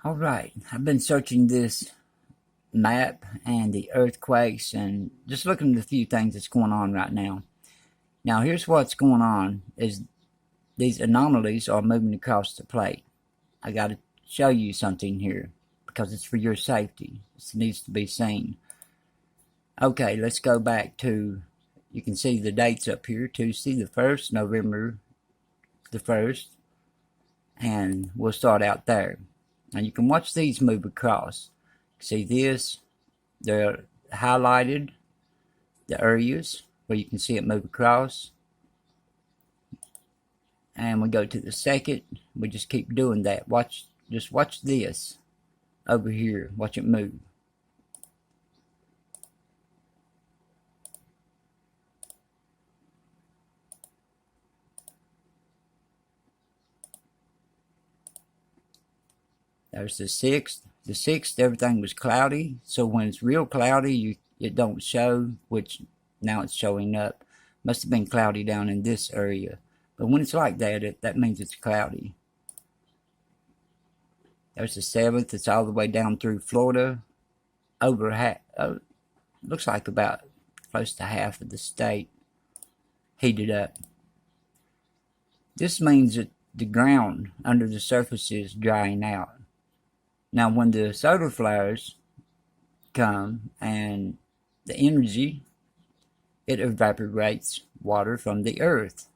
Alright, I've been searching this map and the earthquakes and just looking at a few things that's going on right now. Now here's what's going on is these anomalies are moving across the plate. I got to show you something here because it's for your safety. This needs to be seen. Okay, let's go back to, you can see the dates up here, Tuesday the 1st, November the 1st, and we'll start out there. Now you can watch these move across. See this? They're highlighted, the areas where you can see it move across. And we go to the second. We just keep doing that. Just watch this over here. Watch it move. There's the 6th. The 6th, everything was cloudy. So when it's real cloudy, it don't show, which now it's showing up. Must have been cloudy down in this area. But when it's like that, that means it's cloudy. There's the 7th. It's all the way down through Florida. Over half, looks like about close to half of the state heated up. This means that the ground under the surface is drying out. Now when the solar flares come and the energy, it evaporates water from the earth.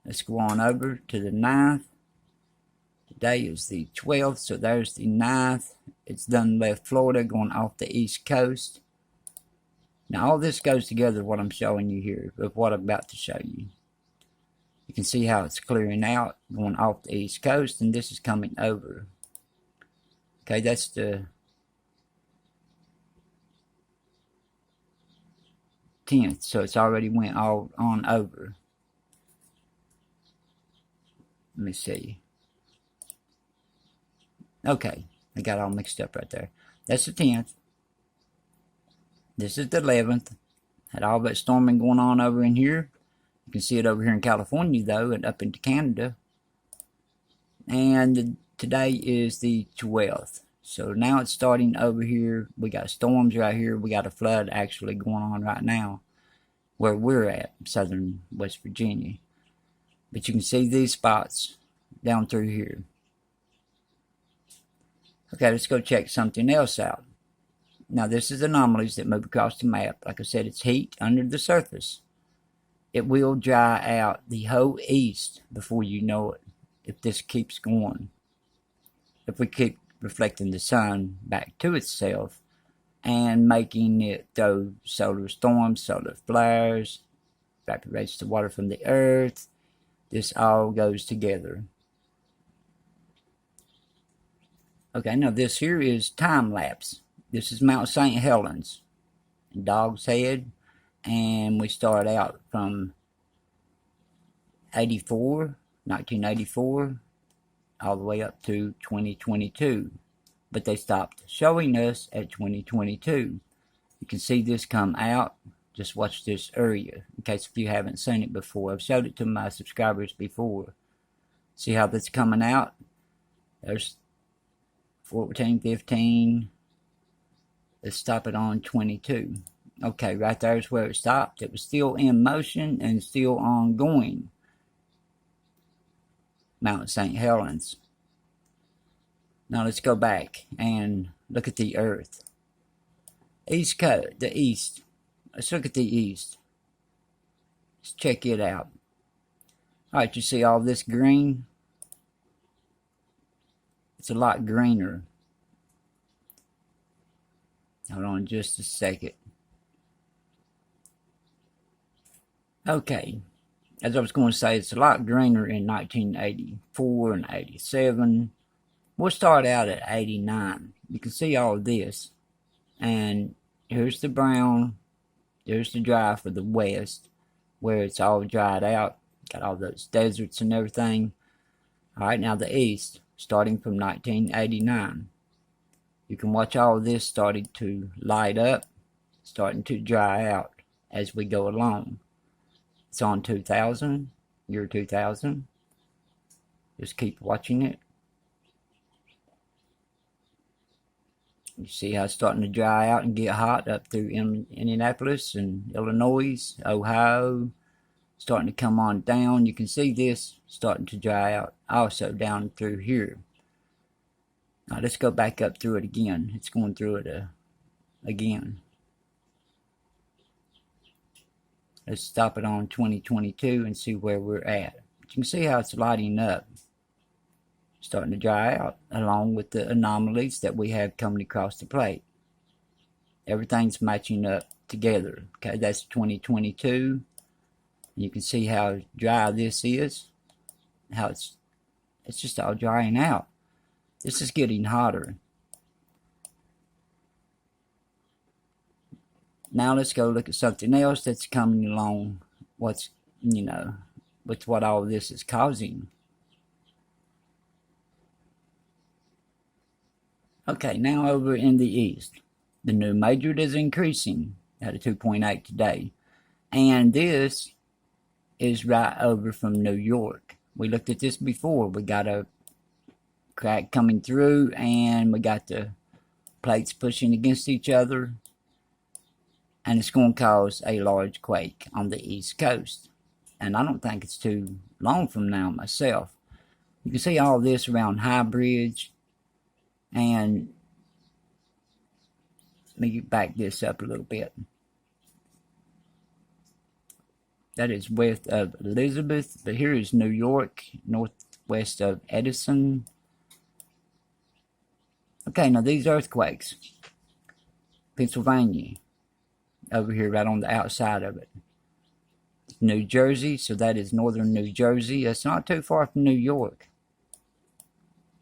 Let's go on over to the 9th. Today is the 12th, so there's the 9th. It's done left Florida, going off the east coast. Now all this goes together, what I'm showing you here, with what I'm about to show you. You can see how it's clearing out, going off the east coast, and this is coming over. Okay, that's the 10th, so it's already went all on over. Let me see. Okay, I got all mixed up right there. That's the 10th. This is the 11th. Had all that storming going on over in here. You can see it over here in California, though, and up into Canada. And today is the 12th. So now it's starting over here. We got storms right here. We got a flood actually going on right now where we're at, southern West Virginia. But you can see these spots down through here. Okay, let's go check something else out. Now, this is anomalies that move across the map. Like I said, it's heat under the surface. It will dry out the whole east before you know it, if this keeps going. If we keep reflecting the sun back to itself and making it throw solar storms, solar flares, evaporates the water from the earth, this all goes together. Okay, now this here is time lapse. This is Mount St. Helens in Dog's Head, and we start out from 1984, all the way up to 2022. But they stopped showing us at 2022. You can see this come out. Just watch this area, in case if you haven't seen it before. I've showed it to my subscribers before. See how that's coming out? There's 14, 15. Let's stop it on 22. Okay, right there is where it stopped. It was still in motion and still ongoing. Mount St. Helens. Now let's go back and look at the earth. East Coast, the east. Let's look at the east. Let's check it out. Alright, you see all this green? It's a lot greener. Hold on just a second. Okay, as I was going to say, it's a lot greener in 1984 and 87. We'll start out at 89. You can see all of this. And here's the brown. There's the dry for the west, where it's all dried out. Got all those deserts and everything. Alright, now the east, starting from 1989. You can watch all of this starting to light up, starting to dry out as we go along. It's on 2000, year 2000. Just keep watching it. You see how it's starting to dry out and get hot up through Indianapolis and Illinois, Ohio, starting to come on down. You can see this starting to dry out also down through here. Now let's go back up through it again. It's going through it again. Let's stop it on 2022 and see where we're at. But you can see how it's lighting up, starting to dry out, along with the anomalies that we have coming across the plate. Everything's matching up together. Okay, that's 2022. You can see how dry this is, how it's just all drying out. This is getting hotter. Now let's go look at something else that's coming along. What's, with what all this is causing. Okay, now over in the east, the new major is increasing at a 2.8 today. And this is right over from New York. We looked at this before. We got a crack coming through, and we got the plates pushing against each other. And it's going to cause a large quake on the East Coast. And I don't think it's too long from now myself. You can see all this around High Bridge. And let me back this up a little bit. That is west of Elizabeth. But here is New York, northwest of Edison. Okay, now these earthquakes. Pennsylvania. Over here, right on the outside of it. New Jersey, so that is northern New Jersey. That's not too far from New York.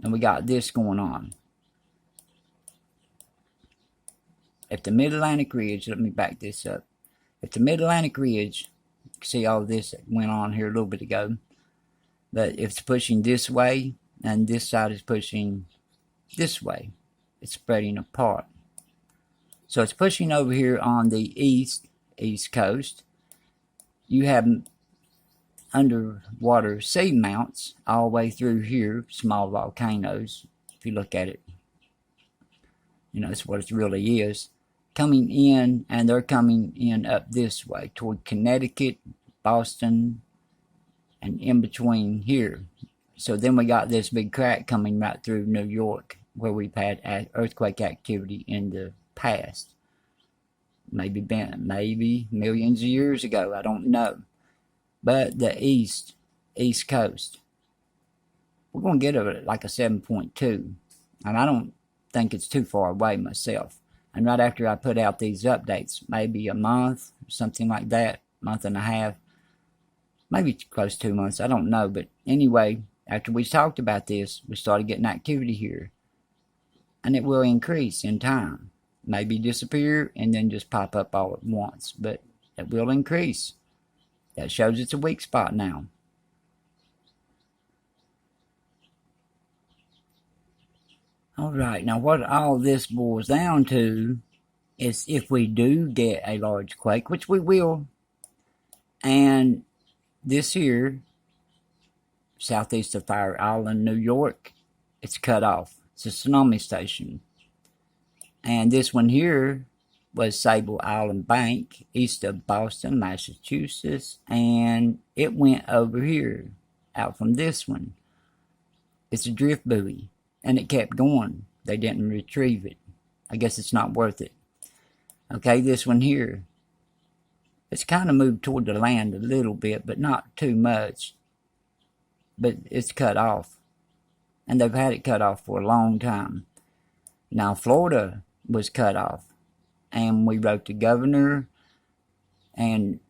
And we got this going on. If the Mid-Atlantic Ridge, let me back this up. If the Mid-Atlantic Ridge, you can see all this that went on here a little bit ago. But if it's pushing this way, and this side is pushing this way, it's spreading apart. So it's pushing over here on the east coast. You have underwater seamounts all the way through here, small volcanoes. If you look at it, that's what it really is. Coming in, and they're coming in up this way toward Connecticut, Boston, and in between here. So then we got this big crack coming right through New York, where we've had earthquake activity in the past. Maybe millions of years ago, I don't know. But the east coast, we're going to get it like a 7.2. And I don't think it's too far away myself. And right after I put out these updates, maybe a month, something like that, month and a half, maybe close to 2 months, I don't know. But anyway, after we talked about this, we started getting activity here. And it will increase in time. Maybe disappear and then just pop up all at once. But it will increase. That shows it's a weak spot now. Alright, now what all this boils down to is if we do get a large quake, which we will, and this here, southeast of Fire Island, New York, it's cut off. It's a tsunami station. And this one here was Sable Island Bank, east of Boston, Massachusetts, and it went over here, out from this one. It's a drift buoy. And it kept going. They didn't retrieve it. I guess it's not worth it. Okay, this one here. It's kind of moved toward the land a little bit, but not too much. But it's cut off. And they've had it cut off for a long time. Now, Florida was cut off. And we wrote to governor. And,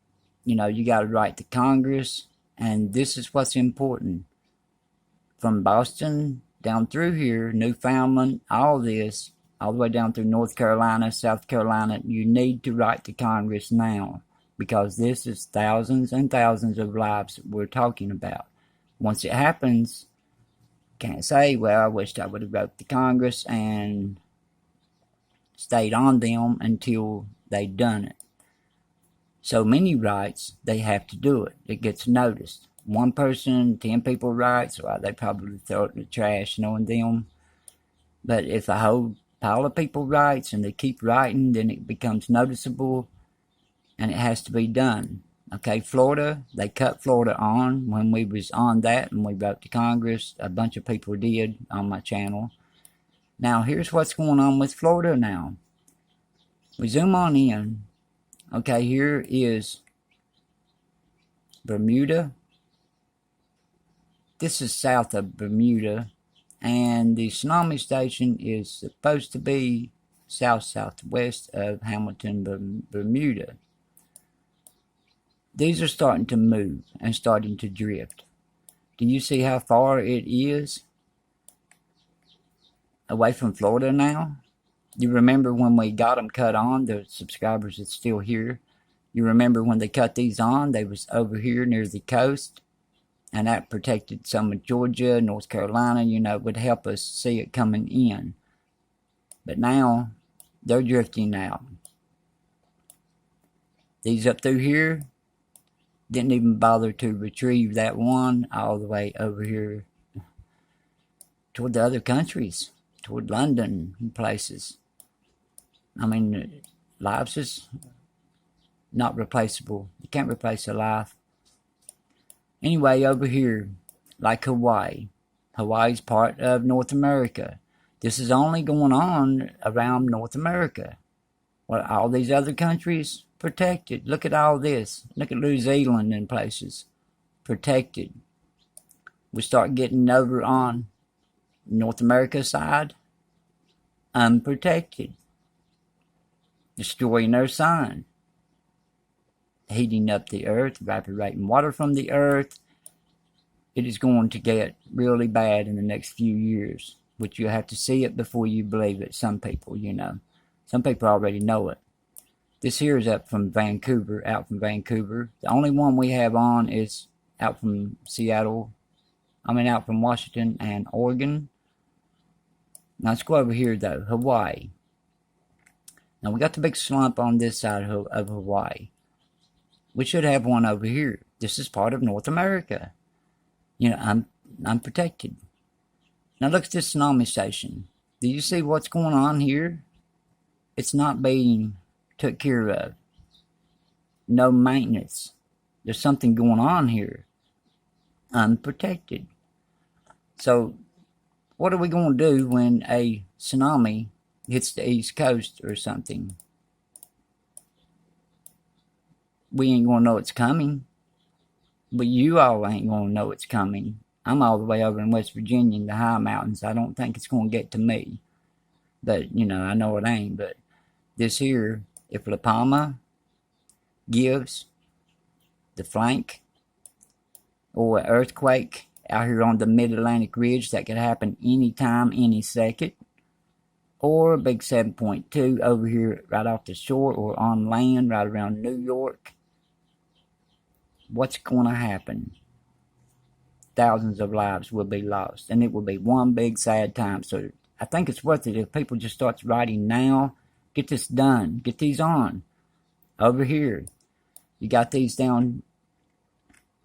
you got to write to Congress. And this is what's important. From Boston down through here, Newfoundland, all this, all the way down through North Carolina, South Carolina, you need to write to Congress now, because this is thousands and thousands of lives that we're talking about. Once it happens, can't say, well, I wished I would have wrote to Congress and stayed on them until they done it. So many writes, they have to do it. It gets noticed. One person, 10 people writes, well, they probably throw it in the trash, knowing them. But if a whole pile of people writes and they keep writing, then it becomes noticeable and it has to be done. Okay, Florida, they cut Florida on when we was on that and we wrote to Congress. A bunch of people did on my channel. Now, here's what's going on with Florida now. We zoom on in. Okay, here is Bermuda. This is south of Bermuda. And the tsunami station is supposed to be southwest of Hamilton, Bermuda. These are starting to move and starting to drift. Do you see how far it is away from Florida now? You remember when we got them cut on, the subscribers that's still here. You remember when they cut these on, they was over here near the coast. And that protected some of Georgia, North Carolina, you know, would help us see it coming in. But now, they're drifting out. These up through here didn't even bother to retrieve that one all the way over here toward the other countries, toward London and places. I mean, lives is not replaceable. You can't replace a life. Anyway, over here, like Hawaii. Hawaii's part of North America. This is only going on around North America. Well, all these other countries, protected. Look at all this. Look at New Zealand and places. Protected. We start getting over on North America side. Unprotected. Destroying their sun. Heating up the earth, evaporating water from the earth. It is going to get really bad in the next few years, which you have to see it before you believe it. Some people, you know. Some people already know it. This here is out from Vancouver. The only one we have on is out from Seattle. Out from Washington and Oregon. Now let's go over here though, Hawaii. Now we got the big slump on this side of Hawaii. We should have one over here. This is part of North America. You know, I'm protected. Now look at this tsunami station. Do you see what's going on here? It's not being took care of. No maintenance. There's something going on here. Unprotected. So, what are we going to do when a tsunami hits the East Coast or something? We ain't going to know it's coming. But you all ain't going to know it's coming. I'm all the way over in West Virginia in the high mountains. I don't think it's going to get to me. But, you know, I know it ain't. But this here, if La Palma gives the flank or an earthquake out here on the Mid-Atlantic Ridge, that could happen anytime, any second. Or a big 7.2 over here right off the shore or on land right around New York. What's going to happen? Thousands of lives will be lost. And it will be one big sad time. So I think it's worth it if people just start writing now. Get this done. Get these on. Over here. You got these down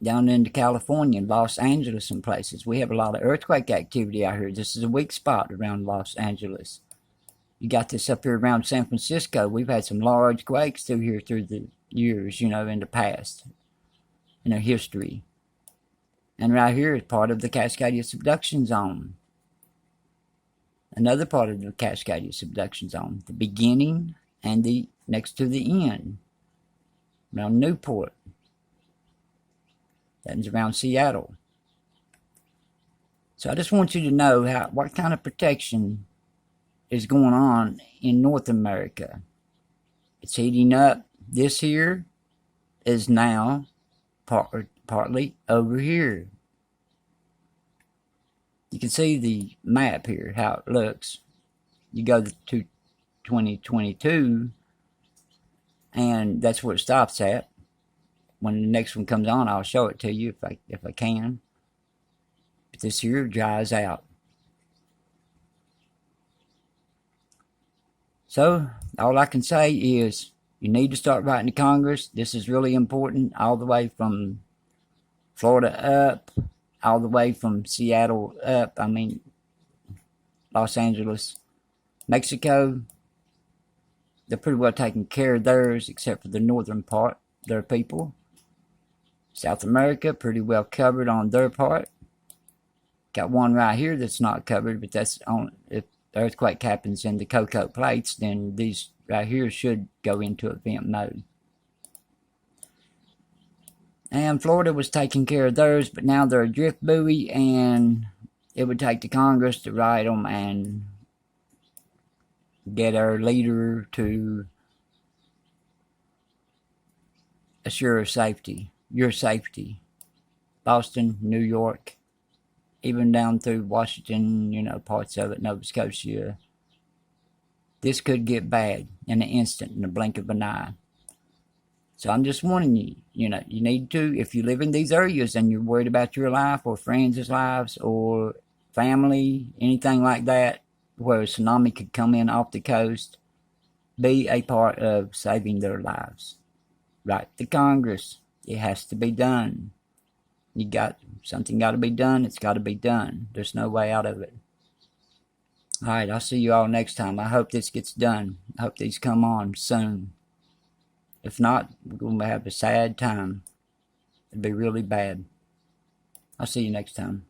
into California, Los Angeles and places. We have a lot of earthquake activity out here. This is a weak spot around Los Angeles. You got this up here around San Francisco. We've had some large quakes through here through the years, you know, in the past. In our history. And right here is part of the Cascadia subduction zone. Another part of the Cascadia subduction zone. The beginning and the next to the end. Around Newport. That is around Seattle. So I just want you to know what kind of protection is going on in North America. It's heating up. This here is now partly over here. You can see the map here, how it looks. You go to 2022, and that's where it stops at. When the next one comes on, I'll show it to you if I can. But this here dries out. So, all I can say is, you need to start writing to Congress. This is really important, all the way from Florida up, all the way from Seattle up, Los Angeles. Mexico, they're pretty well taking care of theirs, except for the northern part, their people. South America, pretty well covered on their part. Got one right here that's not covered, but that's on, if the earthquake happens in the cocoa plates, then these right here should go into event mode. And Florida was taking care of theirs, but now they're a drift buoy, and it would take the Congress to write them and get our leader to assure safety, your safety. Boston, New York, even down through Washington, you know, parts of it, Nova Scotia. This could get bad in an instant, in the blink of an eye. So I'm just warning you, you know, you need to, if you live in these areas and you're worried about your life or friends' lives or family, anything like that, where a tsunami could come in off the coast, be a part of saving their lives. Write to Congress. It has to be done. Something got to be done. It's got to be done. There's no way out of it. All right, I'll see you all next time. I hope this gets done. I hope these come on soon. If not, we're going to have a sad time. It'll be really bad. I'll see you next time.